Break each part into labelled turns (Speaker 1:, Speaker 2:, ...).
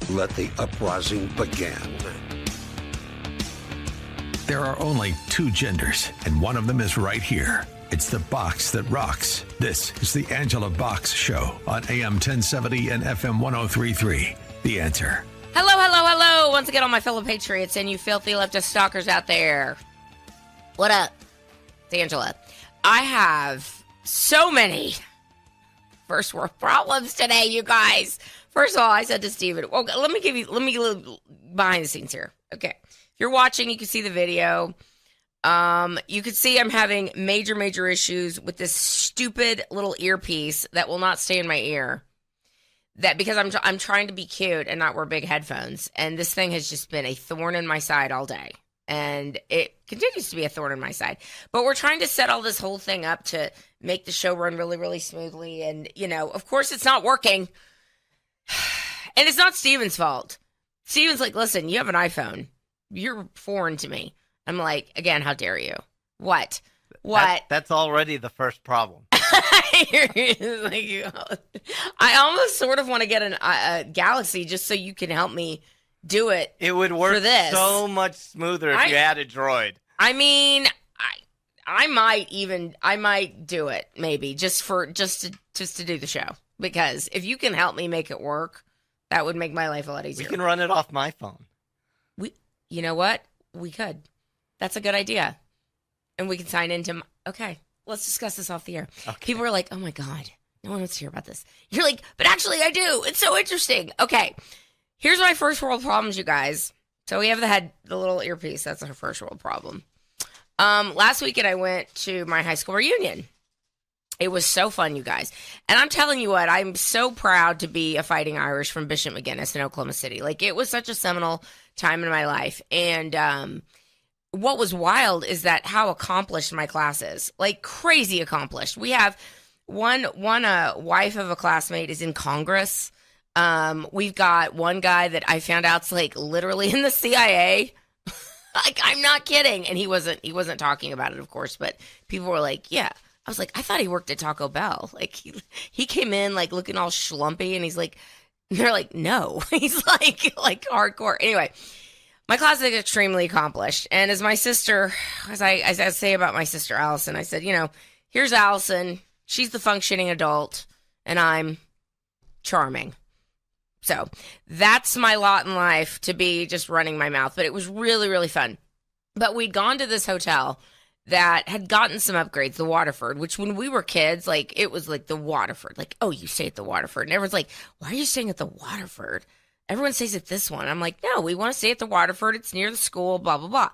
Speaker 1: Let the uprising begin.
Speaker 2: There are only two genders, and one of them is right here. It's the box that rocks. This is the Angela Box Show on AM 1070 and FM 1033. The Answer.
Speaker 3: Hello, hello, hello. Once again, all my fellow patriots and you filthy leftist stalkers out there. What up? It's Angela. I have so many first world problems today, you guys. First of all, I said to Steven, well, let me give you behind the scenes here. Okay. If you're watching, you can see the video. You can see I'm having major issues with this stupid little earpiece that will not stay in my ear. That because I'm trying to be cute and not wear big headphones, and this thing has just been a thorn in my side all day, and it continues to be a thorn in my side. But we're trying to set all this whole thing up to make the show run really smoothly, and of course it's not working, and it's not Steven's fault. Steven's like, listen, you have an iPhone, you're foreign to me. I'm like, again, how dare you? What?
Speaker 4: That's already the first problem.
Speaker 3: I almost sort of want to get a Galaxy just so you can help me do it.
Speaker 4: It would work
Speaker 3: for this.
Speaker 4: So much smoother if you had a Droid.
Speaker 3: I mean, I might do it maybe just to do the show, because if you can help me make it work, that would make my life a lot easier.
Speaker 4: We can run it off my phone.
Speaker 3: You know what? We could. That's a good idea. And we can sign into okay. Let's discuss this off the air. Okay. People are like, oh my God, no one wants to hear about this. You're like, but actually I do. It's so interesting. Okay. Here's my first world problems, you guys. So we have the little earpiece. That's our first world problem. Last weekend I went to my high school reunion. It was so fun, you guys. And I'm telling you what, I'm so proud to be a Fighting Irish from Bishop McGuinness in Oklahoma City. Like, it was such a seminal time in my life. And, what was wild is that how accomplished my class is. Like, crazy accomplished. We have one wife of a classmate is in Congress. We've got one guy that I found out's like literally in the CIA. Like, I'm not kidding. And he wasn't talking about it, of course, but people were like, yeah. I was like, I thought he worked at Taco Bell. Like, he came in like looking all schlumpy, and they're like, no. He's like hardcore. Anyway, my class is extremely accomplished. And as my sister, as I say about my sister Allison, I said, here's Allison. She's the functioning adult, and I'm charming. So that's my lot in life, to be just running my mouth. But it was really fun. But we'd gone to this hotel that had gotten some upgrades, the Waterford, which when we were kids, like, it was like the Waterford. Like, oh, you stay at the Waterford. And everyone's like, why are you staying at the Waterford? Everyone stays at this one. I'm like, no, we want to stay at the Waterford. It's near the school, blah, blah, blah.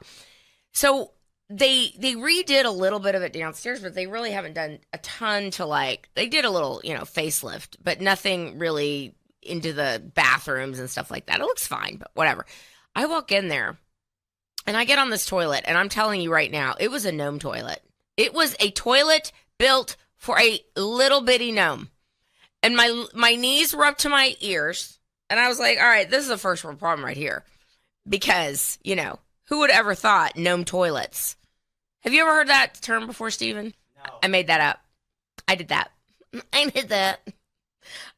Speaker 3: So they redid a little bit of it downstairs, but they really haven't done a ton to, like, they did a little, facelift, but nothing really into the bathrooms and stuff like that. It looks fine, but whatever. I walk in there and I get on this toilet, and I'm telling you right now, it was a gnome toilet. It was a toilet built for a little bitty gnome. And my knees were up to my ears. And I was like, all right, this is a first world problem right here. Because, who would ever thought gnome toilets? Have you ever heard that term before, Steven?
Speaker 4: No.
Speaker 3: I made that up. I did that. I did that.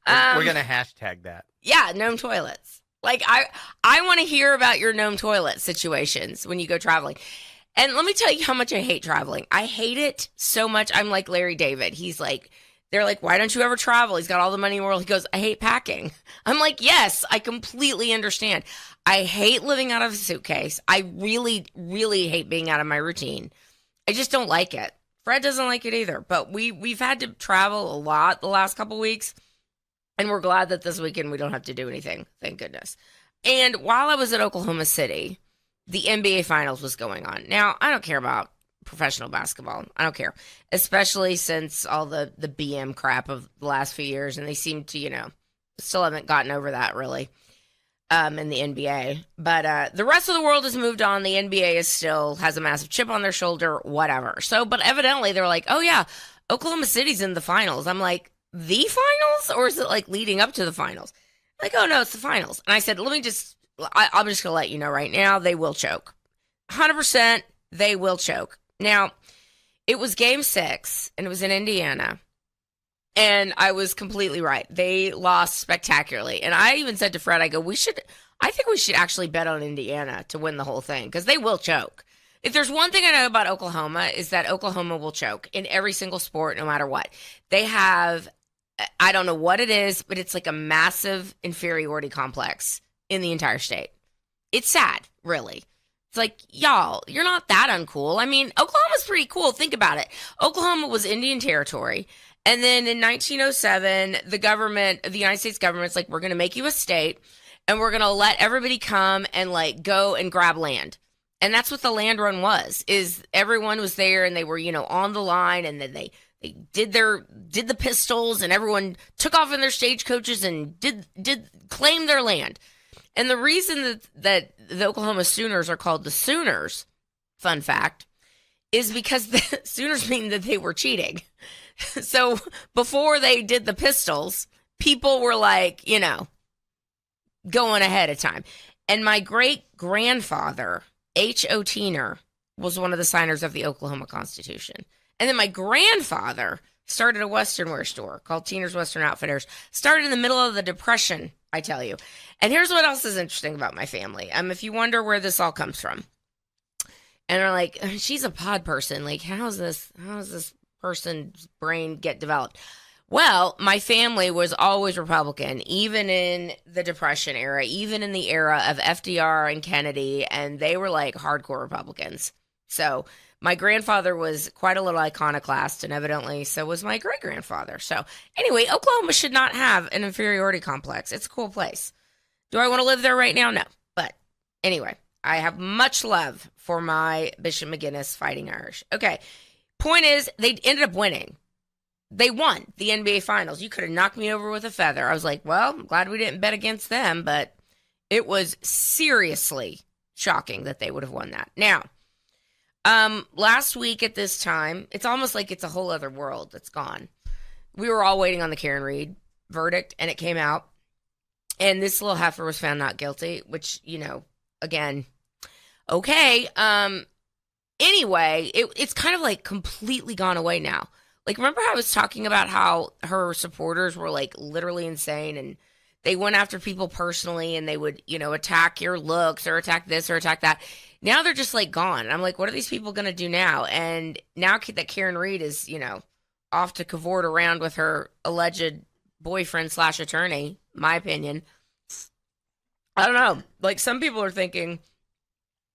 Speaker 4: We're going to hashtag that.
Speaker 3: Yeah, gnome toilets. Like, I want to hear about your gnome toilet situations when you go traveling. And let me tell you how much I hate traveling. I hate it so much. I'm like Larry David. They're like, why don't you ever travel? He's got all the money in the world. He goes, I hate packing. I'm like, yes, I completely understand. I hate living out of a suitcase. I really hate being out of my routine. I just don't like it. Fred doesn't like it either. But we've had to travel a lot the last couple weeks. And we're glad that this weekend we don't have to do anything. Thank goodness. And while I was at Oklahoma City, the NBA Finals was going on. Now, I don't care about professional basketball. I don't care, especially since all the BM crap of the last few years, and they seem to, still haven't gotten over that really in the NBA. But the rest of the world has moved on. The NBA still has a massive chip on their shoulder, whatever. So, but evidently they're like, oh yeah, Oklahoma City's in the finals. I'm like, the finals? Or is it like leading up to the finals? Like, oh no, it's the finals. And I said, I'm just going to let you know right now, they will choke. 100% they will choke. Now, it was game 6, and it was in Indiana. And I was completely right. They lost spectacularly. And I even said to Fred, I think we should actually bet on Indiana to win the whole thing because they will choke. If there's one thing I know about Oklahoma is that Oklahoma will choke in every single sport, no matter what. They have, I don't know what it is, but it's like a massive inferiority complex in the entire state. It's sad, really. It's like, y'all, you're not that uncool. I mean, Oklahoma's pretty cool. Think about it. Oklahoma was Indian territory. And then in 1907, the United States government's like, we're going to make you a state and we're going to let everybody come and like go and grab land. And that's what the land run was, is everyone was there and they were, on the line, and then they did the pistols, and everyone took off in their stagecoaches and did claim their land. And the reason that the Oklahoma Sooners are called the Sooners, fun fact, is because the Sooners mean that they were cheating. So before they did the pistols, people were like, going ahead of time. And my great-grandfather, H.O. Teener, was one of the signers of the Oklahoma Constitution. And then my grandfather started a Western wear store called Teener's Western Outfitters. Started in the middle of the Depression, I tell you. And here's what else is interesting about my family. If you wonder where this all comes from. And they're like, she's a pod person. Like, how does this person's brain get developed? Well, my family was always Republican, even in the Depression era, even in the era of FDR and Kennedy, and they were like hardcore Republicans. So my grandfather was quite a little iconoclast, and evidently so was my great-grandfather. So anyway, Oklahoma should not have an inferiority complex. It's a cool place. Do I want to live there right now? No. But anyway, I have much love for my Bishop McGinnis Fighting Irish. Okay, point is, they ended up winning. They won the NBA Finals. You could have knocked me over with a feather. I was like, well, I'm glad we didn't bet against them, but it was seriously shocking that they would have won that. Now, last week at this time, it's almost like it's a whole other world that's gone. We were all waiting on the Karen Reed verdict, and it came out. And this little heifer was found not guilty, which, again, okay. Anyway, it's kind of like completely gone away now. Like, remember how I was talking about how her supporters were like literally insane, and they went after people personally, and they would, attack your looks or attack this or attack that. Now they're just like gone. And I'm like, what are these people going to do now? And now that Karen Reed is, off to cavort around with her alleged boyfriend / attorney, my opinion, I don't know. Like, some people are thinking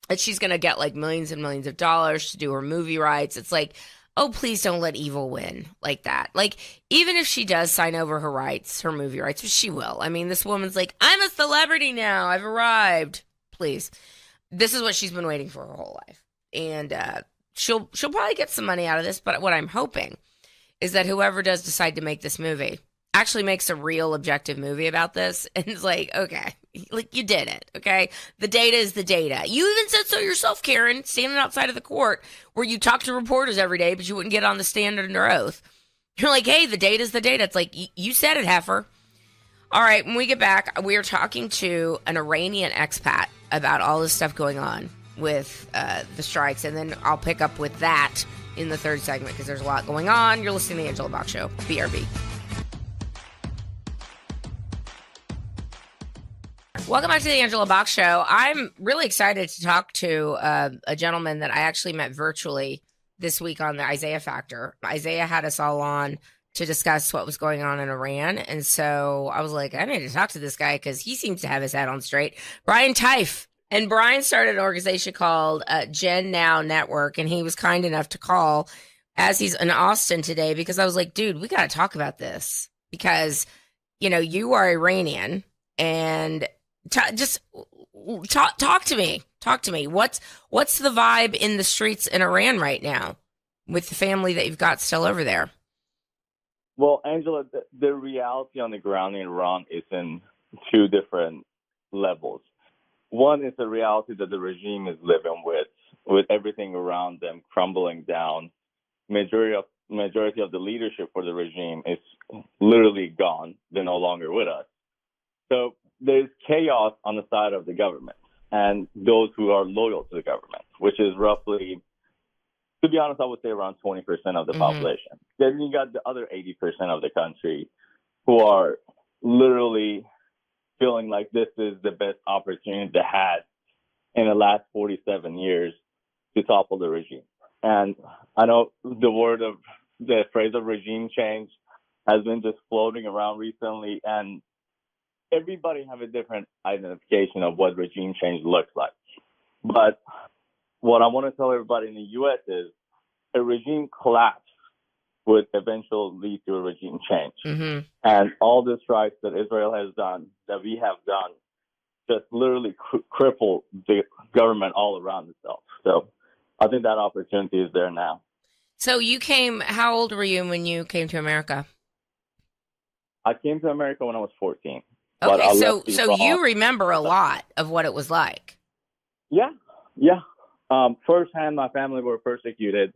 Speaker 3: that she's going to get like millions and millions of dollars to do her movie rights. It's like, oh, please don't let evil win like that. Like, even if she does sign over her rights, her movie rights, which she will. I mean, this woman's like, I'm a celebrity now. I've arrived. Please. This is what she's been waiting for her whole life. And she'll probably get some money out of this. But what I'm hoping is that whoever does decide to make this movie actually makes a real objective movie about this. And it's like, okay, like, you did it, okay? The data is the data. You even said so yourself, Karen, standing outside of the court where you talk to reporters every day, but you wouldn't get on the stand under oath. You're like, hey, the data is the data. It's like, you said it, heifer. All right, when we get back, we are talking to an Iranian expat about all this stuff going on with the strikes, and then I'll pick up with that in the third segment because there's a lot going on. You're listening to The Angela Box Show, BRB. Welcome back to the Angela Box Show. I'm really excited to talk to a gentleman that I actually met virtually this week on the Isaiah Factor. Isaiah had us all on to discuss what was going on in Iran. And so I was like, I need to talk to this guy because he seems to have his head on straight. Brian Taef. And Brian started an organization called Gen Now Network. And he was kind enough to call as he's in Austin today because I was like, dude, we got to talk about this because, you are Iranian and just talk to me. Talk to me. What's the vibe in the streets in Iran right now with the family that you've got still over there?
Speaker 5: Well, Angela, the reality on the ground in Iran is in two different levels. One is the reality that the regime is living with everything around them crumbling down. Majority of the leadership for the regime is literally gone. They're no longer with us. So there's chaos on the side of the government and those who are loyal to the government, which is roughly to be honest, I would say around 20% of the population. Then you got the other 80% of the country who are literally feeling like this is the best opportunity they had in the last 47 years to topple the regime. And I know the phrase of regime change has been just floating around recently, and everybody have a different identification of what regime change looks like. But what I want to tell everybody in the U.S. is a regime collapse would eventually lead to a regime change. And all the strikes that Israel has done, that we have done, just literally cripple the government all around itself. So I think that opportunity is there now.
Speaker 3: So how old were you when you came to America?
Speaker 5: I came to America when I was 14.
Speaker 3: Okay, so you remember a lot of what it was like.
Speaker 5: Yeah. Firsthand, my family were persecuted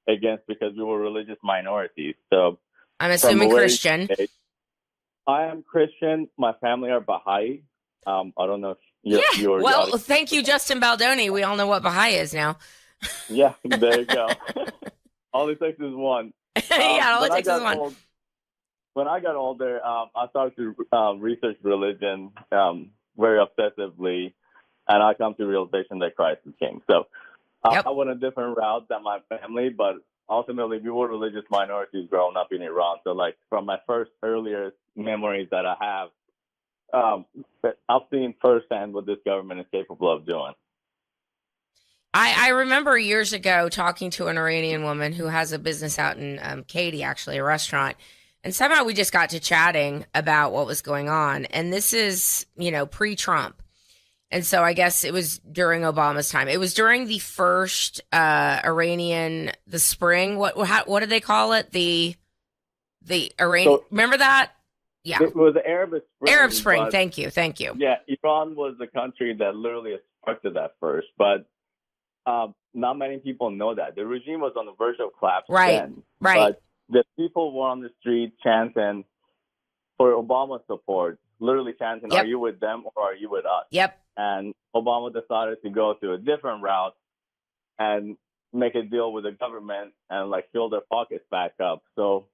Speaker 5: against because we were religious minorities. So
Speaker 3: I'm assuming Christian.
Speaker 5: I am Christian. My family are Baha'i. I don't know if you're
Speaker 3: well, thank you, Justin Baldoni. We all know what Baha'i is now.
Speaker 5: Yeah, there you go. All it takes is one.
Speaker 3: All it takes is one.
Speaker 5: When I got older, I started to research religion very obsessively, and I come to the realization that Christ is King. So I went a different route than my family, but ultimately we were religious minorities growing up in Iran. So like from my earliest memories that I have, I've seen firsthand what this government is capable of doing.
Speaker 3: I remember years ago talking to an Iranian woman who has a business out in Katy, actually, a restaurant. And somehow we just got to chatting about what was going on. And this is, pre-Trump. And so I guess it was during Obama's time. It was during the first the spring. What did they call it? The Iranian. So, remember that? Yeah.
Speaker 5: It was the Arab Spring.
Speaker 3: Arab Spring. Thank you.
Speaker 5: Yeah, Iran was the country that literally sparked that first. But not many people know that. The regime was on the verge of collapse then. Right. But the people were on the street chanting for Obama support, literally chanting, Are you with them or are you with us?
Speaker 3: Yep.
Speaker 5: And Obama decided to go to a different route and make a deal with the government and fill their pockets back up. So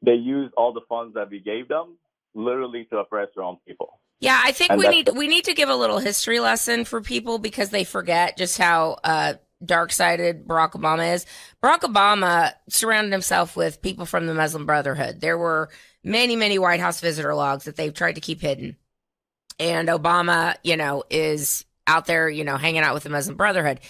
Speaker 5: they used all the funds that we gave them literally to oppress their own people.
Speaker 3: Yeah, I think we need to give a little history lesson for people because they forget just how dark-sided Barack Obama is. Barack Obama surrounded himself with people from the Muslim Brotherhood. There were many, many White House visitor logs that they've tried to keep hidden. And Obama, is out there, hanging out with the Muslim Brotherhood.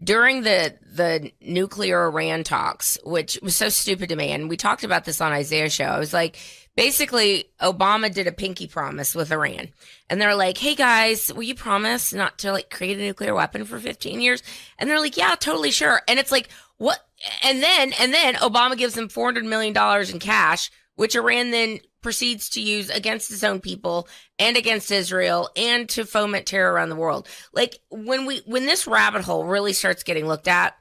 Speaker 3: During the nuclear Iran talks, which was so stupid to me, and we talked about this on Isaiah's show, I was like, basically, Obama did a pinky promise with Iran. And they're like, hey, guys, will you promise not to create a nuclear weapon for 15 years? And they're like, yeah, totally sure. And it's like, what? And then Obama gives them $400 million in cash, which Iran then proceeds to use against its own people and against Israel and to foment terror around the world. When this rabbit hole really starts getting looked at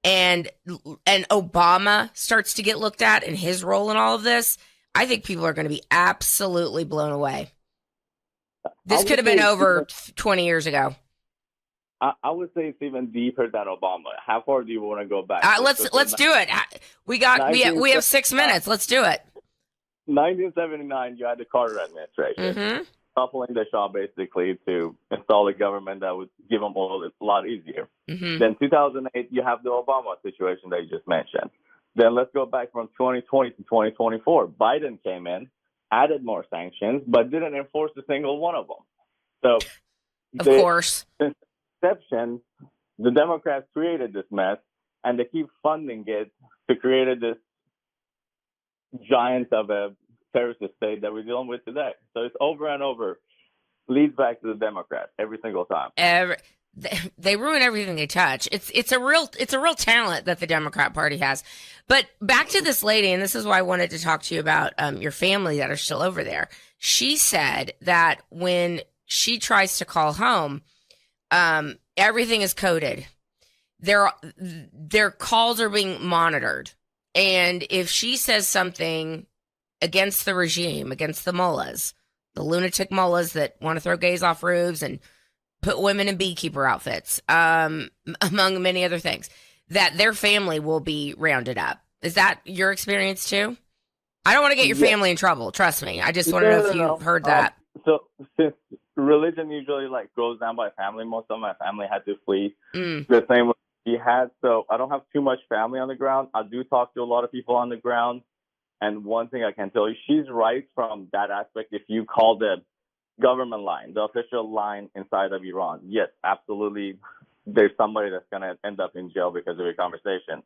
Speaker 3: and Obama starts to get looked at and his role in all of this, I think people are going to be absolutely blown away. This could have been over 20 years ago.
Speaker 5: I would say it's even deeper than Obama. How far do you want to go back?
Speaker 3: Let's do it. We have 6 minutes. Let's do it.
Speaker 5: 1979, you had the Carter administration, toppling the Shah basically to install a government that would give them all a lot easier. Then 2008, you have the Obama situation that you just mentioned. Then let's go back from 2020 to 2024. Biden came in, added more sanctions, but didn't enforce a single one of them. So,
Speaker 3: of course,
Speaker 5: since inception, the Democrats created this mess, and they keep funding it to create this giant of a terrorist state that we're dealing with today. So it's over and over, leads back to the Democrats every single time.
Speaker 3: They ruin everything they touch. It's a real talent that the Democrat Party has. But back to this lady, and this is why I wanted to talk to you about your family that are still over there. She said that when she tries to call home, everything is coded. Their calls are being monitored. And if she says something against the regime, against the mullahs, the lunatic mullahs that want to throw gays off roofs and put women in beekeeper outfits, among many other things, that their family will be rounded up. Is that your experience too? I don't want to get your family in trouble. Trust me. I just want to know if you've heard that.
Speaker 5: So since religion usually goes down by family, most of my family had to flee the same way he had. So I don't have too much family on the ground. I do talk to a lot of people on the ground. And one thing I can tell you, she's right from that aspect. If you call the government line, the official line inside of Iran, yes, absolutely, there's somebody that's going to end up in jail because of your conversation.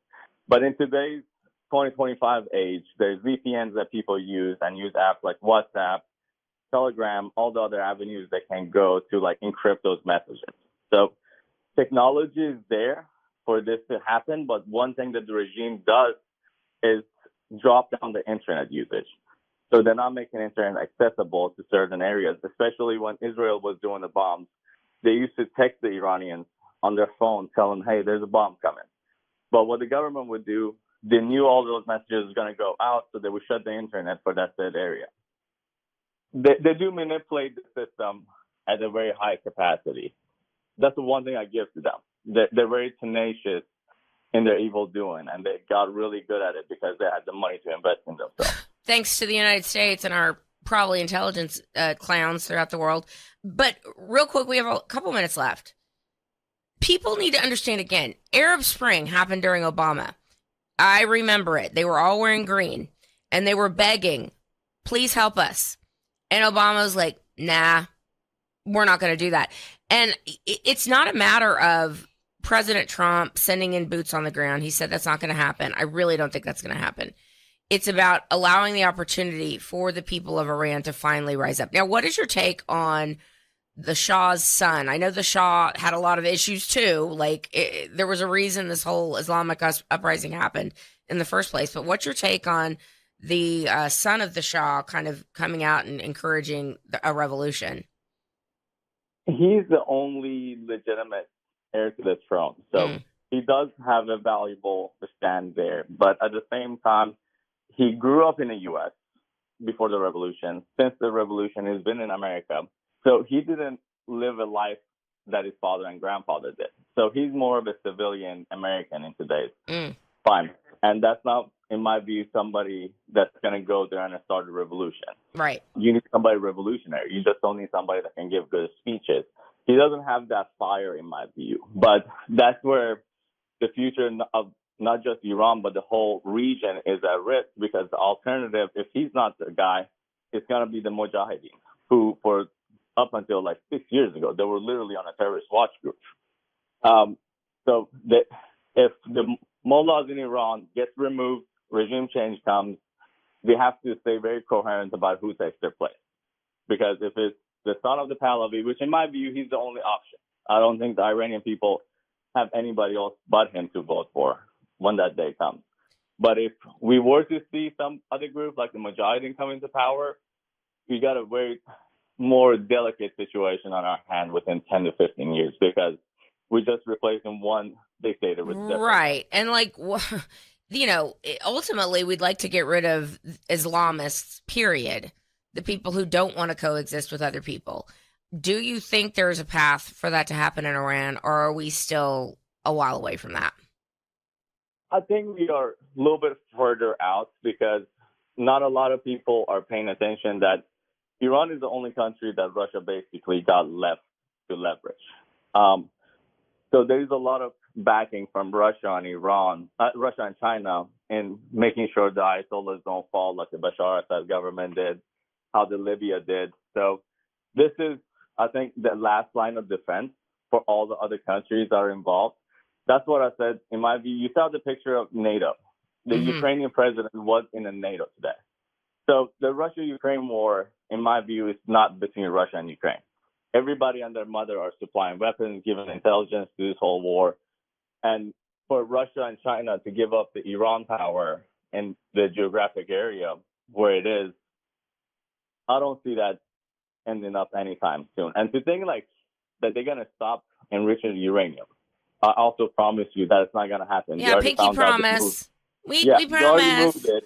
Speaker 5: But in today's 2025 age, there's VPNs that people use and use apps like WhatsApp, Telegram, all the other avenues they can go to encrypt those messages. So technology is there for this to happen, but one thing that the regime does is drop down the internet usage. So they're not making internet accessible to certain areas, especially when Israel was doing the bombs. They used to text the Iranians on their phone, tell them, hey, there's a bomb coming. But what the government would do, they knew all those messages were going to go out, so they would shut the internet for that said area. They do manipulate the system at a very high capacity. That's the one thing I give to them. They're very tenacious in their evil doing, and they got really good at it because they had the money to invest in themselves.
Speaker 3: Thanks to the United States and our probably intelligence clowns throughout the world. But real quick, we have a couple minutes left. People need to understand again, Arab Spring happened during Obama. I remember it. They were all wearing green, and they were begging, please help us. And Obama was like, nah, we're not going to do that. And it's not a matter of President Trump sending in boots on the ground. He said that's not going to happen. I really don't think that's going to happen. It's about allowing the opportunity for the people of Iran to finally rise up. Now, what is your take on the Shah's son? I know the Shah had a lot of issues too. There was a reason this whole Islamic uprising happened in the first place. But what's your take on the son of the Shah kind of coming out and encouraging a revolution?
Speaker 5: He's the only legitimate heir to the throne. So he does have a valuable stand there. But at the same time, he grew up in the U.S. before the revolution. Since the revolution, he's been in America. So he didn't live a life that his father and grandfather did. So he's more of a civilian American in today's time. And that's not, in my view, somebody that's going to go there and start a revolution.
Speaker 3: Right.
Speaker 5: You need somebody revolutionary. You just don't need somebody that can give good speeches. He doesn't have that fire, in my view. But that's where the future of not just Iran, but the whole region is at risk, because the alternative, if he's not the guy, it's going to be the Mujahideen, who for up until 6 years ago, they were literally on a terrorist watch group. If the mullahs in Iran gets removed, regime change comes, they have to stay very coherent about who takes their place. Because if it's the son of the Pahlavi, which in my view, he's the only option. I don't think the Iranian people have anybody else but him to vote for when that day comes. But if we were to see some other group like the Mujahideen come into power, we got a very more delicate situation on our hand within 10 to 15 years, because we're just replacing one dictator with different.
Speaker 3: Right. And ultimately we'd like to get rid of Islamists, period. The people who don't want to coexist with other people. Do you think there's a path for that to happen in Iran, or are we still a while away from that?
Speaker 5: I think we are a little bit further out, because not a lot of people are paying attention that Iran is the only country that Russia basically got left to leverage. So there's a lot of backing from Russia and China in making sure the Ayatollahs don't fall like the Bashar Assad government did, how the Libya did. So this is, I think, the last line of defense for all the other countries that are involved. That's what I said. In my view, you saw the picture of NATO. The Ukrainian president was in a NATO today. So the Russia-Ukraine war, in my view, is not between Russia and Ukraine. Everybody and their mother are supplying weapons, giving intelligence to this whole war. And for Russia and China to give up the Iran power in the geographic area where it is, I don't see that ending up anytime soon. And to think that they're going to stop enriching uranium, I also promise you that it's not going to happen.
Speaker 3: Yeah, pinky promise. We promise.
Speaker 5: They already moved it.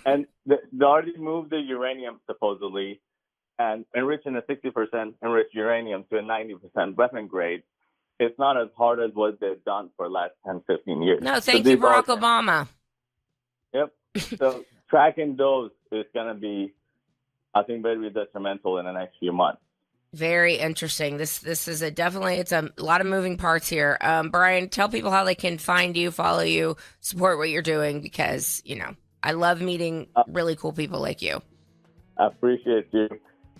Speaker 5: And they already moved the uranium, supposedly, and enriching a 60% enriched uranium to a 90% weapon grade. it's not as hard as what they've done for the last 10, 15 years.
Speaker 3: No, thank you, Barack Obama.
Speaker 5: Yep. So tracking those is going to be, I think, very detrimental in the next few months.
Speaker 3: Very interesting. This is it's a lot of moving parts here. Brian, tell people how they can find you, follow you, support what you're doing, because, I love meeting really cool people like you.
Speaker 5: I appreciate you.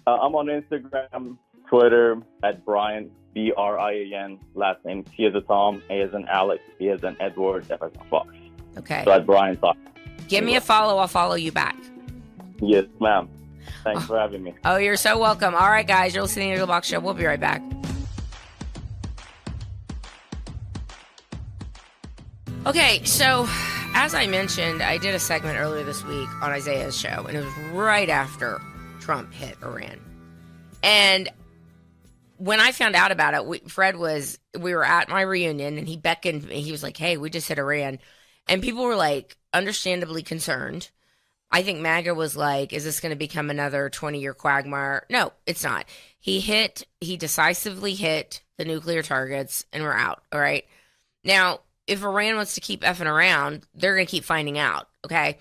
Speaker 5: I'm on Instagram, Twitter, at Brian, Brian, last name T as in Tom, A as in Alex, E as in Edward, F as in Fox.
Speaker 3: Okay.
Speaker 5: So at Brian Fox.
Speaker 3: Give me a follow. I'll follow you back.
Speaker 5: Yes, ma'am. Thanks for having me.
Speaker 3: Oh, you're so welcome. All right, guys, you're listening to The Box Show. We'll be right back. Okay, so as I mentioned, I did a segment earlier this week on Isaiah's show, and it was right after Trump hit Iran. And when I found out about it, we were at my reunion, and he beckoned me. He was like, hey, we just hit Iran. And people were like, understandably concerned. I think MAGA was like, is this going to become another 20-year quagmire? No, it's not. He decisively hit the nuclear targets, and we're out, all right? Now, if Iran wants to keep effing around, they're going to keep finding out, okay?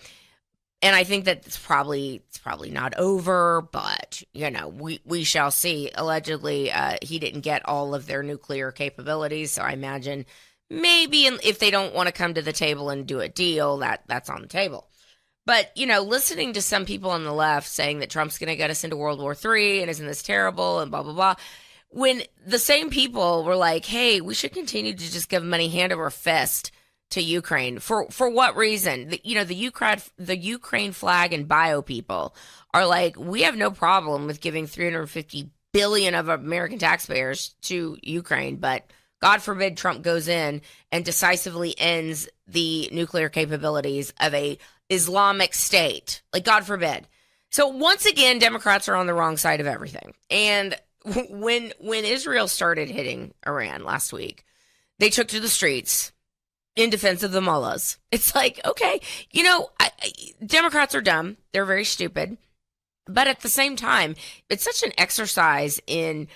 Speaker 3: And I think that it's probably not over, but, we shall see. Allegedly, he didn't get all of their nuclear capabilities, so I imagine maybe if they don't want to come to the table and do a deal, that's on the table. But, listening to some people on the left saying that Trump's going to get us into World War III and isn't this terrible and blah, blah, blah, when the same people were like, hey, we should continue to just give money hand over fist to Ukraine. For what reason? The Ukraine flag and bio people are like, we have no problem with giving $350 billion of American taxpayers to Ukraine, but God forbid Trump goes in and decisively ends the nuclear capabilities of a Islamic state. Like, God forbid. So once again, Democrats are on the wrong side of everything. And when Israel started hitting Iran last week, they took to the streets in defense of the mullahs. It's like, okay, Democrats are dumb. They're very stupid. But at the same time, it's such an exercise in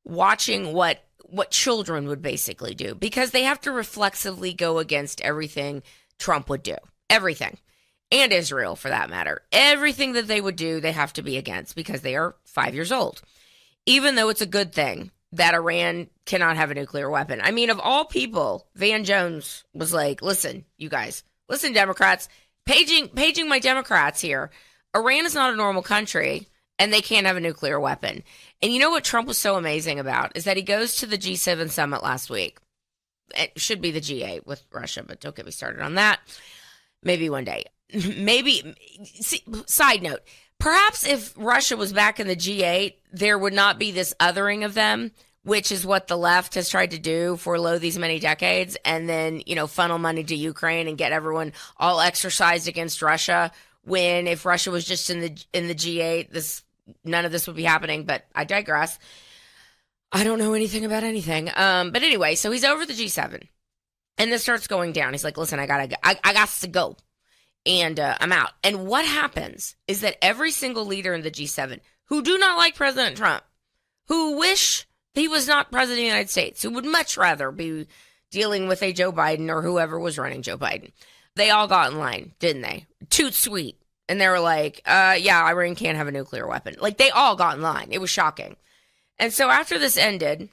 Speaker 3: watching what children would basically do, because they have to reflexively go against everything Trump would do. Everything. And Israel, for that matter. Everything that they would do, they have to be against, because they are 5 years old. Even though it's a good thing that Iran cannot have a nuclear weapon. I mean, of all people, Van Jones was like, listen, you guys, listen, Democrats, paging my Democrats here. Iran is not a normal country, and they can't have a nuclear weapon. And you know what Trump was so amazing about is that he goes to the G7 summit last week. It should be the G8 with Russia, but don't get me started on that. Maybe one day. Side note, perhaps if Russia was back in the G8, there would not be this othering of them, which is what the left has tried to do for these many decades, and then, funnel money to Ukraine and get everyone all exercised against Russia, when if Russia was just in the G8, none of this would be happening. But I digress. I don't know anything about anything. But anyway, so he's over the G7, and this starts going down. He's like, listen, I got to go. And I'm out. And what happens is that every single leader in the G7 who do not like President Trump, who wish he was not president of the United States, who would much rather be dealing with a Joe Biden or whoever was running Joe Biden, they all got in line, didn't they? Toot sweet. And they were like, yeah, Iran can't have a nuclear weapon. Like, they all got in line. It was shocking. And so after this ended,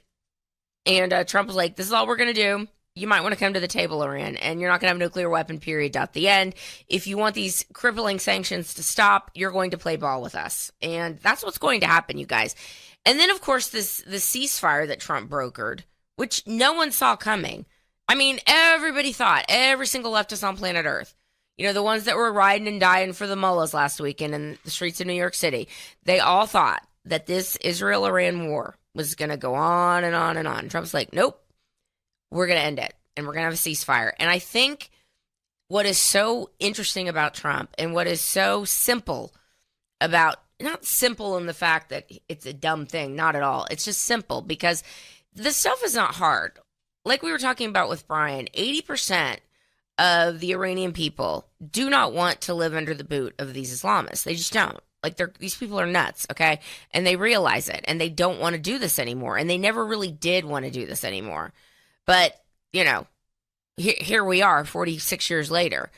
Speaker 3: and Trump was like, this is all we're going to do. You might want to come to the table, Iran, and you're not going to have a nuclear weapon, period, at the end. If you want these crippling sanctions to stop, you're going to play ball with us. And that's what's going to happen, you guys. And then, of course, the ceasefire that Trump brokered, which no one saw coming. I mean, everybody thought, every single leftist on planet Earth, the ones that were riding and dying for the mullahs last weekend in the streets of New York City, they all thought that this Israel-Iran war was going to go on and on and on. Trump's like, nope. We're going to end it, and we're going to have a ceasefire. And I think what is so interesting about Trump, and what is so simple about, not simple in the fact that it's a dumb thing, not at all. It's just simple because this stuff is not hard. Like we were talking about with Brian, 80% of the Iranian people do not want to live under the boot of these Islamists. They just don't. Like, these people are nuts, okay? And they realize it, and they don't want to do this anymore, and they never really did want to do this anymore. But, here we are 46 years later.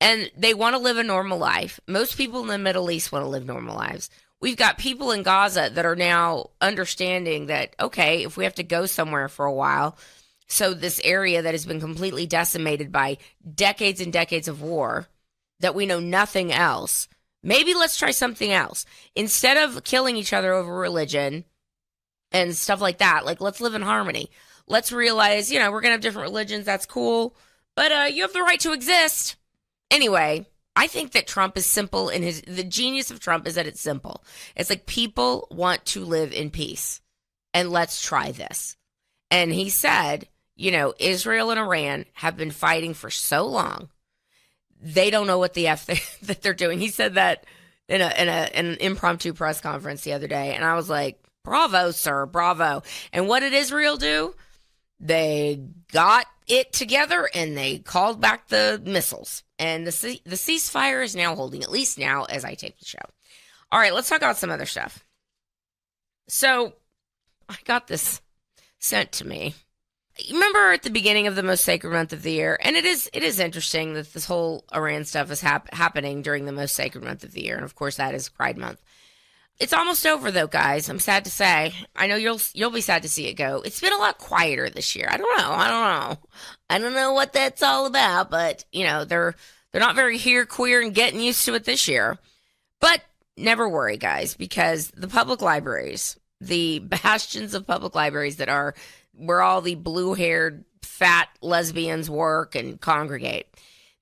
Speaker 3: And they want to live a normal life. Most people in the Middle East want to live normal lives. We've got people in Gaza that are now understanding that, okay, if we have to go somewhere for a while, so this area that has been completely decimated by decades and decades of war, that we know nothing else, maybe let's try something else. Instead of killing each other over religion and stuff like that, like, let's live in harmony. Let's realize, we're going to have different religions. That's cool. But you have the right to exist. Anyway, I think that Trump is simple the genius of Trump is that it's simple. It's like, people want to live in peace, and let's try this. And he said, Israel and Iran have been fighting for so long. They don't know what the F that they're doing. He said that in an impromptu press conference the other day. And I was like, bravo, sir, bravo. And what did Israel do? They got it together and they called back the missiles. And the ceasefire is now holding, at least now as I tape the show. All right, let's talk about some other stuff. So I got this sent to me. Remember at the beginning of the most sacred month of the year, and it is interesting that this whole Iran stuff is happening during the most sacred month of the year, and of course that is Pride Month. It's almost over though, guys. I'm sad to say. I know you'll be sad to see it go. It's been a lot quieter this year. I don't know what that's all about, but they're not very here queer and getting used to it this year. But never worry, guys, because the public libraries, the bastions of public libraries that are where all the blue-haired fat lesbians work and congregate,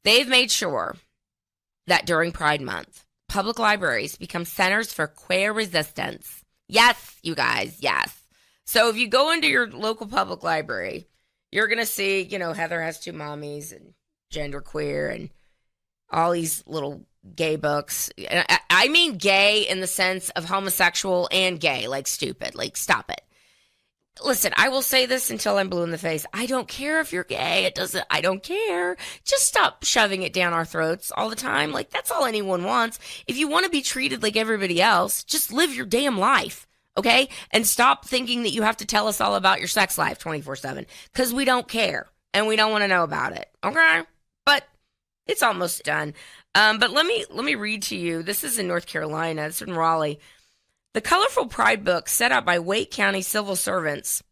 Speaker 3: they've made sure that during Pride Month, public libraries become centers for queer resistance. Yes, you guys, yes. So if you go into your local public library, you're going to see, Heather Has Two Mommies and Genderqueer and all these little gay books. I mean gay in the sense of homosexual and gay, like stupid. Like, stop it. Listen, I will say this until I'm blue in the face. I don't care if you're gay. I don't care. Just stop shoving it down our throats all the time. Like, that's all anyone wants. If you want to be treated like everybody else, just live your damn life, okay? And stop thinking that you have to tell us all about your sex life 24/7, because we don't care and we don't want to know about it, okay? But it's almost done. But let me read to you. This is in North Carolina. It's in Raleigh. The colorful Pride books set out by Wake County civil servants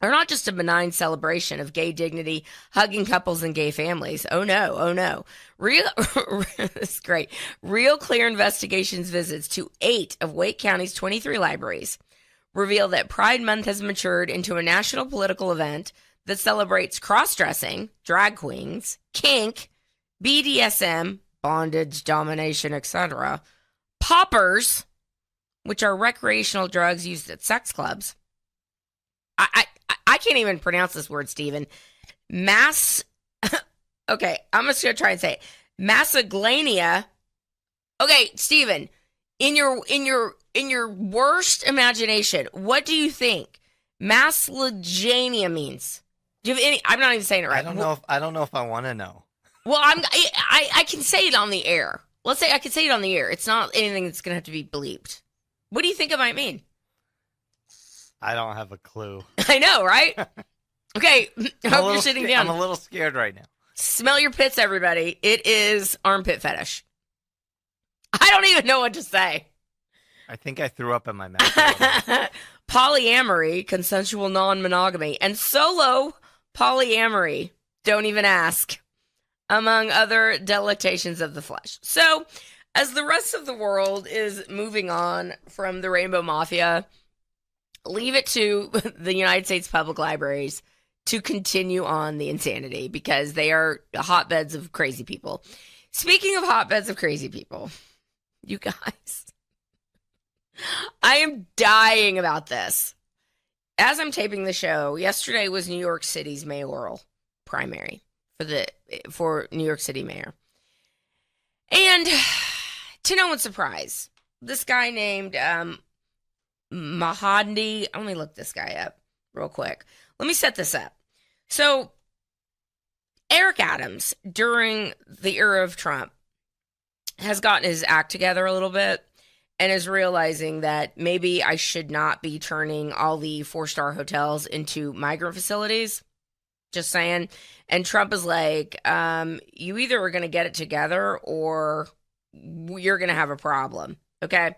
Speaker 3: are not just a benign celebration of gay dignity, hugging couples and gay families. Oh no. It's great. Real Clear Investigations visits to 8 of Wake County's 23 libraries reveal that Pride Month has matured into a national political event that celebrates cross-dressing, drag queens, kink, BDSM, bondage, domination, etc., poppers, which are recreational drugs used at sex clubs. I can't even pronounce this word, Stephen. Okay, I'm just gonna try and say it. Macedonia. Okay, Stephen, in your worst imagination, what do you think Macedonia means? Do you have any? I'm not even saying it right.
Speaker 4: I don't know if I want to know.
Speaker 3: Well, I can say it on the air. Let's say I can say it on the air. It's not anything that's gonna have to be bleeped. What do you think it might mean?
Speaker 4: I don't have a clue.
Speaker 3: I know, right? Okay, I hope you're sitting down.
Speaker 4: I'm a little scared right now.
Speaker 3: Smell your pits, everybody. It is armpit fetish. I don't even know what to say.
Speaker 4: I think I threw up in my mouth.
Speaker 3: Polyamory, consensual non-monogamy, and solo polyamory. Don't even ask. Among other delectations of the flesh. So, as the rest of the world is moving on from the Rainbow Mafia, leave it to the United States public libraries to continue on the insanity, because they are hotbeds of crazy people. Speaking of hotbeds of crazy people, you guys, I am dying about this. As I'm taping the show, yesterday was New York City's mayoral primary for New York City mayor. And to no one's surprise, this guy named Mamdani, let me look this guy up real quick. Let me set this up. So, Eric Adams, during the era of Trump, has gotten his act together a little bit and is realizing that maybe I should not be turning all the 4-star hotels into migrant facilities. Just saying. And Trump is like, you either are going to get it together or you're going to have a problem. Okay.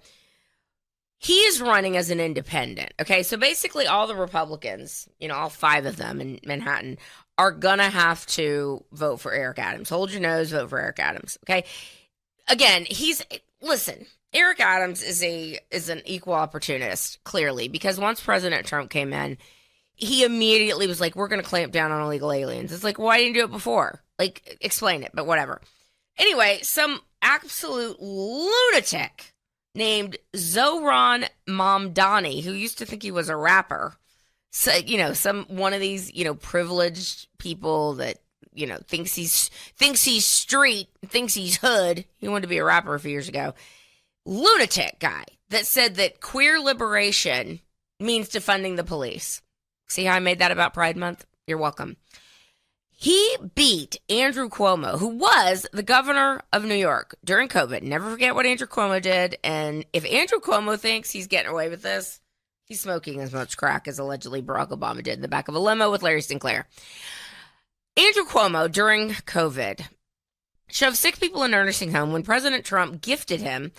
Speaker 3: He is running as an independent. Okay. So basically, all the Republicans, all 5 of them in Manhattan, are going to have to vote for Eric Adams. Hold your nose, vote for Eric Adams. Okay. Again, listen, Eric Adams is an equal opportunist, clearly, because once President Trump came in, he immediately was like, we're going to clamp down on illegal aliens. It's like, why didn't you do it before? Like, explain it, but whatever. Anyway, some absolute lunatic named Zoran Mamdani, who used to think he was a rapper. So, one of these, privileged people that, thinks he's street, thinks he's hood. He wanted to be a rapper a few years ago. Lunatic guy that said that queer liberation means defunding the police. See how I made that about Pride Month? You're welcome. He beat Andrew Cuomo, who was the governor of New York during COVID. Never forget what Andrew Cuomo did. And if Andrew Cuomo thinks he's getting away with this, he's smoking as much crack as allegedly Barack Obama did in the back of a limo with Larry Sinclair. Andrew Cuomo, during COVID, shoved sick people in a nursing home when President Trump gifted him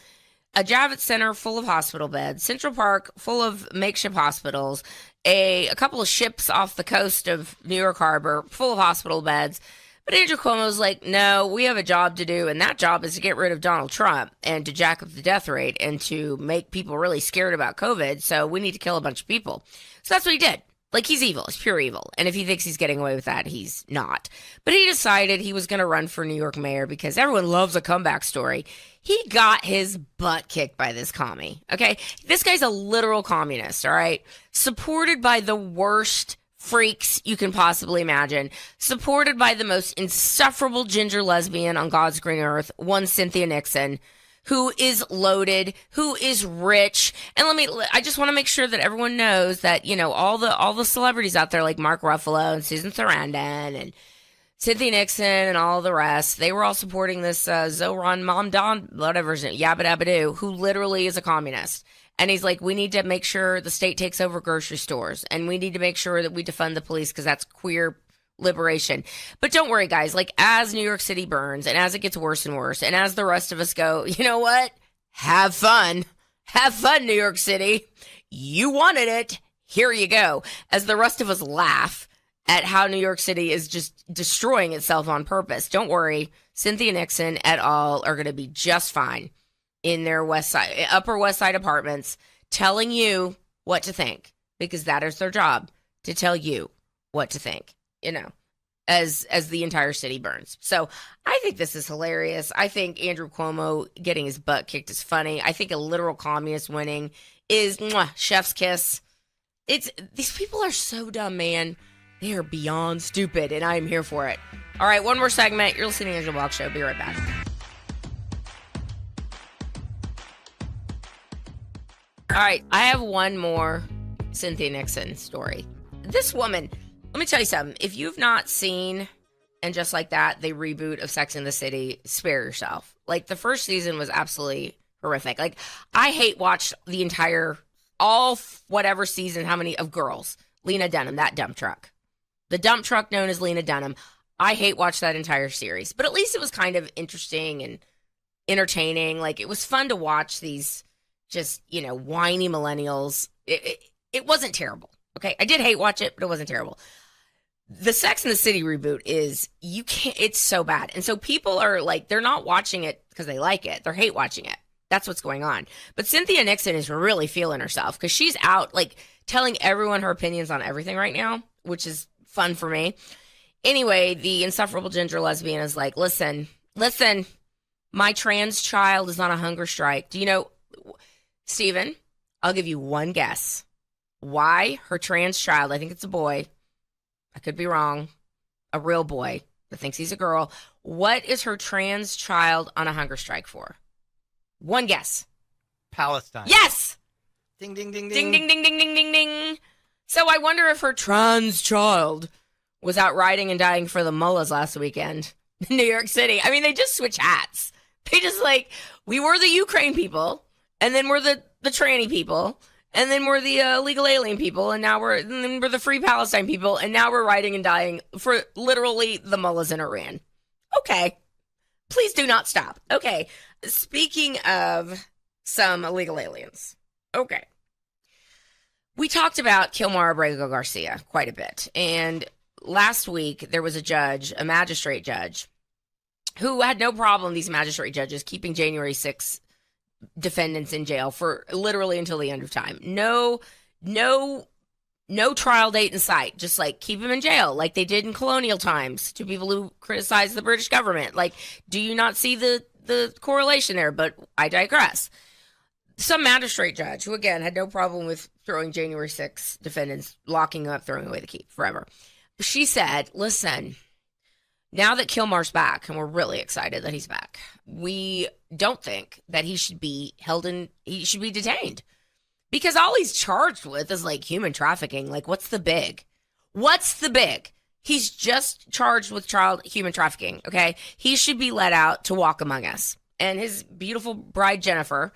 Speaker 3: a Javits Center full of hospital beds, Central Park full of makeshift hospitals, a couple of ships off the coast of New York Harbor full of hospital beds. But Andrew Cuomo was like, no, we have a job to do, and that job is to get rid of Donald Trump and to jack up the death rate and to make people really scared about COVID, so we need to kill a bunch of people. So that's what he did. Like, he's evil. He's pure evil. And if he thinks he's getting away with that, he's not. But he decided he was going to run for New York mayor because everyone loves a comeback story. He got his butt kicked by this commie, okay? This guy's a literal communist, all right? Supported by the worst freaks you can possibly imagine. Supported by the most insufferable ginger lesbian on God's green earth, one Cynthia Nixon, who is loaded, who is rich. And I just want to make sure that everyone knows that, all the celebrities out there like Mark Ruffalo and Susan Sarandon and Cynthia Nixon and all the rest, they were all supporting this Zoran Mamdani, whatever his name, Yabba Dabba Doo, who literally is a communist. And he's like, we need to make sure the state takes over grocery stores, and we need to make sure that we defund the police because that's queer liberation. But don't worry, guys. Like, as New York City burns and as it gets worse and worse, and as the rest of us go, you know what? Have fun. Have fun, New York City. You wanted it. Here you go. As the rest of us laugh at how New York City is just destroying itself on purpose. Don't worry. Cynthia Nixon et al. Are going to be just fine in their Upper West Side apartments telling you what to think, because that is their job, to tell you what to think. As the entire city burns. So I think this is hilarious. I think Andrew Cuomo getting his butt kicked is funny. I think a literal communist winning is chef's kiss. These people are so dumb, man. They are beyond stupid, and I am here for it. All right, one more segment. You're listening to the Angela Box Show. Be right back. All right, I have one more Cynthia Nixon story. This woman... Let me tell you something. If you've not seen And Just Like That, the reboot of Sex and the City, spare yourself. Like, the first season was absolutely horrific. Like, I hate watched the entire, whatever season, how many of Girls. Lena Dunham, that dump truck. The dump truck known as Lena Dunham. I hate watch that entire series. But at least it was kind of interesting and entertaining. Like, it was fun to watch these just, whiny millennials. It wasn't terrible. Okay, I did hate watch it, but it wasn't terrible. The Sex and the City reboot it's so bad. And so people are like, they're not watching it because they like it. They're hate watching it. That's what's going on. But Cynthia Nixon is really feeling herself because she's out like telling everyone her opinions on everything right now, which is fun for me. Anyway, the insufferable ginger lesbian is like, listen, my trans child is on a hunger strike. Do you know, Steven, I'll give you one guess. Why her trans child, I think it's a boy, I could be wrong, a real boy that thinks he's a girl. What is her trans child on a hunger strike for? One guess.
Speaker 4: Palestine.
Speaker 3: Yes!
Speaker 4: Ding, ding, ding,
Speaker 3: Ding,
Speaker 4: ding.
Speaker 3: ding, ding, ding, ding, ding, ding. So I wonder if her trans child was out riding and dying for the mullahs last weekend in New York City. I mean, they just switch hats. They just we were the Ukraine people, and then we're the tranny people. And then we're the illegal alien people, and then we're the free Palestine people, and now we're rioting and dying for literally the mullahs in Iran. Okay. Please do not stop. Okay. Speaking of some illegal aliens. Okay. We talked about Kilmar Abrego Garcia quite a bit. And last week, there was a magistrate judge, who had no problem, these magistrate judges, keeping January 6th defendants in jail for literally until the end of time. No trial date in sight. Just like keep them in jail like they did in colonial times to people who criticize the British government. Like, do you not see the correlation there? But I digress. Some magistrate judge who, again, had no problem with throwing January 6th defendants, locking them up, throwing away the key forever. She said, listen, now that Kilmar's back, and we're really excited that he's back, we don't think that he should be detained. Because all he's charged with is like human trafficking. Like, what's the big? He's just charged with child human trafficking, okay? He should be let out to walk among us. And his beautiful bride, Jennifer,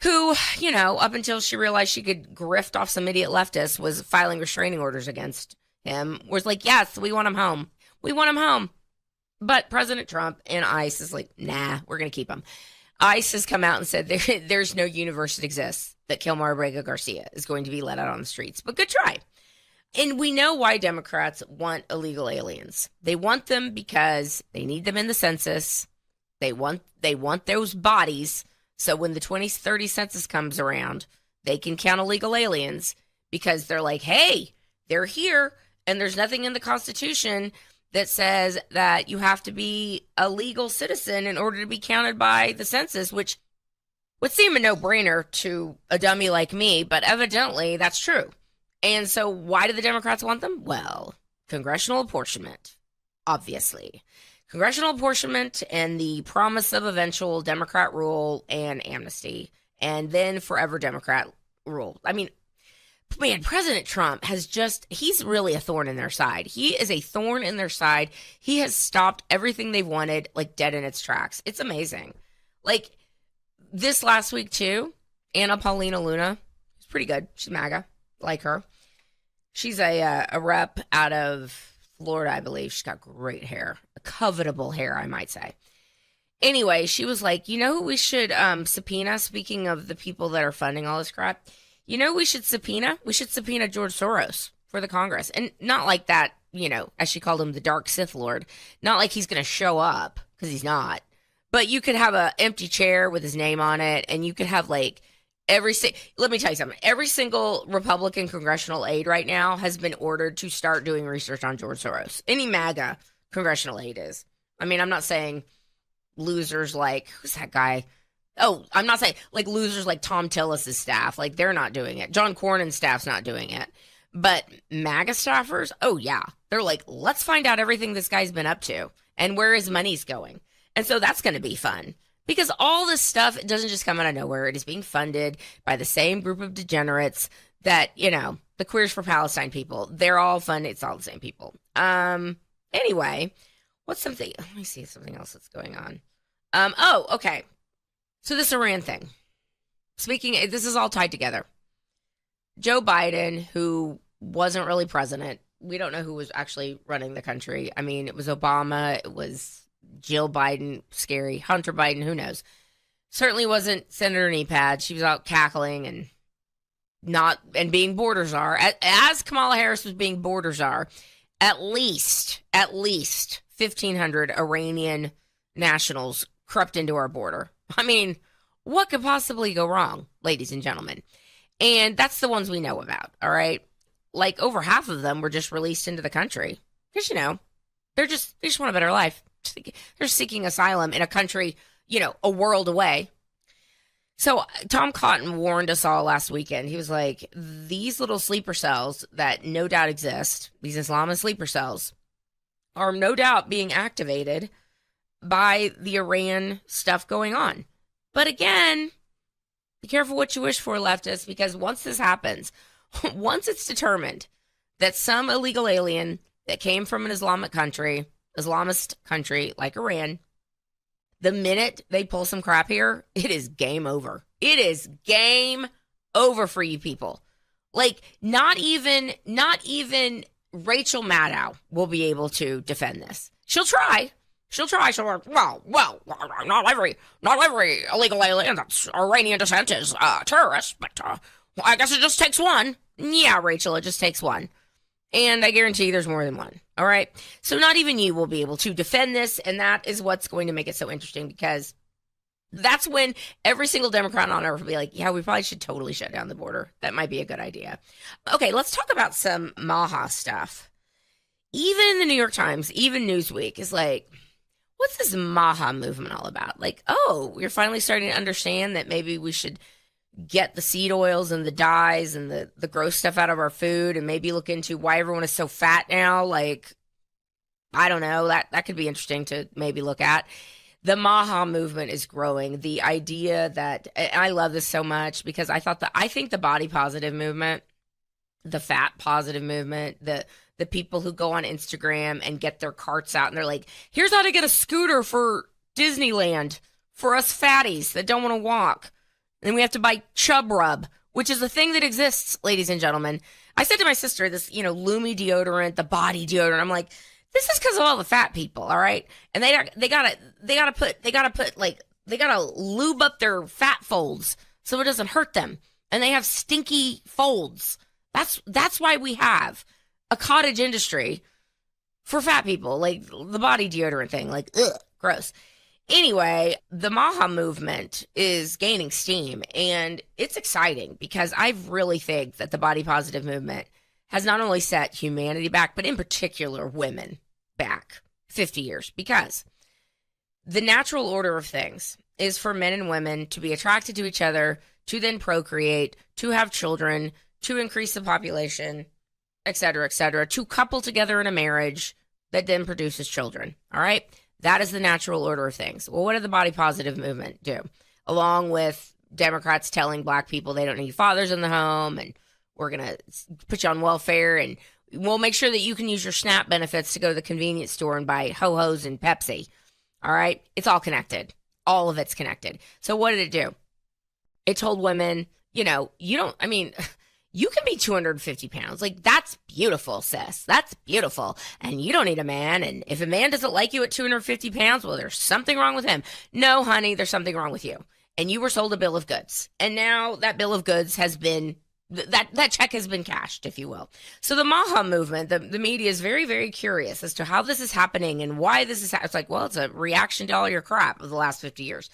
Speaker 3: who, up until she realized she could grift off some idiot leftists, was filing restraining orders against him, was like, yes, we want him home. But President Trump and ICE is like, nah, we're going to keep him. ICE has come out and said there's no universe that exists that Kilmar Abrego Garcia is going to be let out on the streets. But good try. And we know why Democrats want illegal aliens. They want them because they need them in the census. They want those bodies so when the 2030 census comes around, they can count illegal aliens because they're like, hey, they're here, and there's nothing in the Constitution that says that you have to be a legal citizen in order to be counted by the census, which would seem a no-brainer to a dummy like me, but evidently that's true. And so why do the Democrats want them? Well, congressional apportionment, obviously. Congressional apportionment and the promise of eventual Democrat rule and amnesty, and then forever Democrat rule. I mean, man, President Trump he's really a thorn in their side. He is a thorn in their side. He has stopped everything they've wanted, like, dead in its tracks. It's amazing. Like, this last week, too, Anna Paulina Luna, it's pretty good. She's MAGA, like her. She's a rep out of Florida, I believe. She's got great hair, covetable hair, I might say. Anyway, she was like, who we should subpoena, speaking of the people that are funding all this crap? We should subpoena? We should subpoena George Soros for the Congress. And not like that, as she called him, the dark Sith Lord. Not like he's going to show up, because he's not. But you could have an empty chair with his name on it, and you could have, like, let me tell you something. Every single Republican congressional aide right now has been ordered to start doing research on George Soros. Any MAGA congressional aide is. I mean, I'm not saying losers like, who's that guy? Oh, I'm not saying like losers like Tom Tillis' staff. Like, they're not doing it. John Cornyn's staff's not doing it. But MAGA staffers, oh yeah. They're like, let's find out everything this guy's been up to and where his money's going. And so that's going to be fun. Because all this stuff, it doesn't just come out of nowhere. It is being funded by the same group of degenerates that, the Queers for Palestine people. They're all funded. It's all the same people. Anyway, let me see something else that's going on. Okay. So this Iran thing. This is all tied together. Joe Biden, who wasn't really president. We don't know who was actually running the country. I mean, it was Obama. It was Jill Biden, scary. Hunter Biden, who knows? Certainly wasn't Senator Knee-Pad. She was out cackling and being border czar. As Kamala Harris was being border czar, at least 1,500 Iranian nationals crept into our border. I mean, what could possibly go wrong, ladies and gentlemen? And that's the ones we know about, all right? Like, over half of them were just released into the country. Because, they just want a better life. They're seeking asylum in a country, a world away. So Tom Cotton warned us all last weekend. He was like, these little sleeper cells that no doubt exist, these Islamist sleeper cells, are no doubt being activated by the Iran stuff going on. But again, be careful what you wish for, leftists, because once this happens, once it's determined that some illegal alien that came from an Islamist country like Iran, the minute they pull some crap here, it is game over. It is game over for you people. Like, not even Rachel Maddow will be able to defend this. She'll try. She'll like, well, not every illegal alien that's Iranian descent is terrorist, but I guess it just takes one. Yeah, Rachel, it just takes one. And I guarantee you there's more than one. All right? So not even you will be able to defend this, and that is what's going to make it so interesting, because that's when every single Democrat on earth will be like, yeah, we probably should totally shut down the border. That might be a good idea. Okay, let's talk about some Maha stuff. Even the New York Times, even Newsweek is like, what's this Maha movement all about? Like, oh, we're finally starting to understand that maybe we should get the seed oils and the dyes and the gross stuff out of our food, and maybe look into why everyone is so fat now. Like, I don't know. That could be interesting to maybe look at. The Maha movement is growing. The idea that, and I love this so much, because I think the body positive movement, the fat positive movement, the people who go on Instagram and get their carts out and they're like, here's how to get a scooter for Disneyland for us fatties that don't want to walk. And we have to buy Chub Rub, which is a thing that exists, ladies and gentlemen. I said to my sister, this, Lumi deodorant, the body deodorant. I'm like, this is because of all the fat people, all right? And they gotta lube up their fat folds so it doesn't hurt them. And they have stinky folds. That's why we have a cottage industry for fat people, like the body deodorant thing, like, ugh, gross. Anyway, the Maha movement is gaining steam, and it's exciting because I really think that the body positive movement has not only set humanity back, but in particular women back 50 years, because the natural order of things is for men and women to be attracted to each other, to then procreate, to have children, to increase the population, et cetera, to couple together in a marriage that then produces children. All right? That is the natural order of things. Well, what did the body positive movement do? Along with Democrats telling black people they don't need fathers in the home, and we're going to put you on welfare, and we'll make sure that you can use your SNAP benefits to go to the convenience store and buy Ho-Hos and Pepsi. All right? It's all connected. All of it's connected. So what did it do? It told women, you can be 250 pounds. Like, that's beautiful, sis. That's beautiful. And you don't need a man. And if a man doesn't like you at 250 pounds, well, there's something wrong with him. No, honey, there's something wrong with you. And you were sold a bill of goods. And now that bill of goods has been, that check has been cashed, if you will. So the Maha movement, the media is very, very curious as to how this is happening and why this is It's like, well, it's a reaction to all your crap of the last 50 years.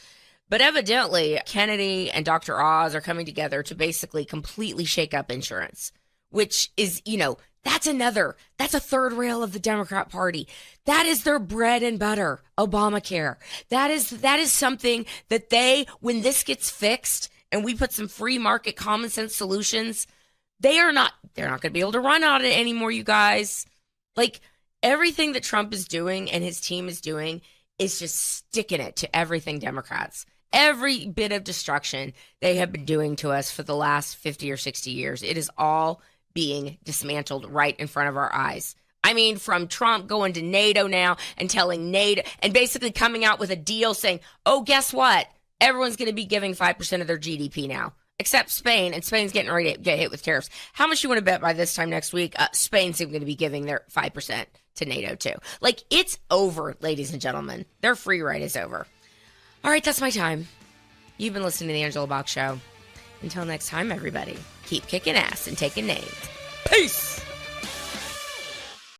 Speaker 3: But evidently, Kennedy and Dr. Oz are coming together to basically completely shake up insurance, which is, that's a third rail of the Democrat Party. That is their bread and butter, Obamacare. That is something that when this gets fixed and we put some free market common sense solutions, they're not going to be able to run on it anymore, you guys. Like, everything that Trump is doing and his team is doing is just sticking it to everything Democrats. Every bit of destruction they have been doing to us for the last 50 or 60 years, it is all being dismantled right in front of our eyes. I mean, from Trump going to NATO now and telling NATO and basically coming out with a deal saying, oh, guess what? Everyone's going to be giving 5% of their GDP now, except Spain, and Spain's getting ready to get hit with tariffs. How much you want to bet by this time next week, Spain's going to be giving their 5% to NATO too? Like, it's over, ladies and gentlemen. Their free ride is over. All right, that's my time. You've been listening to The Angela Box Show. Until next time, everybody, keep kicking ass and taking names. Peace!